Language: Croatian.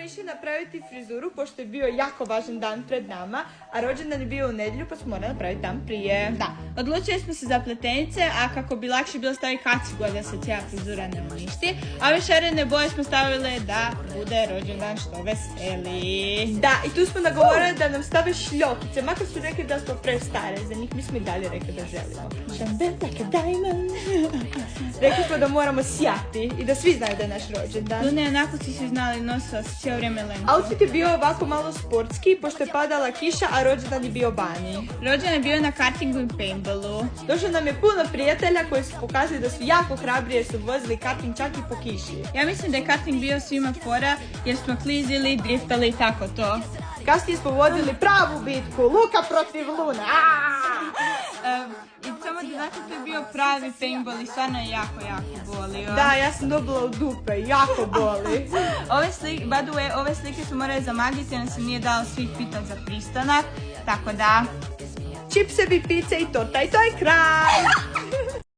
išli napraviti frizuru pošto je bio jako važan dan pred nama, a rođendan je bio u nedjelju pa smo morali napraviti dan prije. Da, odlučili smo se za pletenice, a kako bi lakše bilo staviti kacigu da se cijela frizura ne uništi, a ove šarene boje smo stavile da bude rođendan što veseli. Da, i tu smo nagovorili da nam stave šljokice, makar su rekli da smo prestare za njih, mi smo i dalje rekli da želimo. Shine like a diamond. Rekli smo da moramo sjati i da svi znaju da je naš rođendan. Lune, onako si svi znali, nosila si cijelo vrijeme lenku. Outfit je bio ovako malo sportski, pošto je padala kiša, a rođendan je bio bani. Rođendan je bio na kartingu i paintballu. Došlo nam je puno prijatelja koji su pokazali da su jako hrabri jer su vozili karting čak i po kiši. Ja mislim da je karting bio svima fora jer smo klizili, driftali i tako to. Kasnije smo vodili pravu bitku, Luka protiv Lune. I samo da znate, to je bio pravi paintball i stvarno je jako bolio. Da, ja sam dobila u dupe, jako boli. By the way, ove slike smo morali zamagiti jer nam se nije dalo svih pitati za pristanak, tako da... Čipsevi, pice i torta i to je kraj!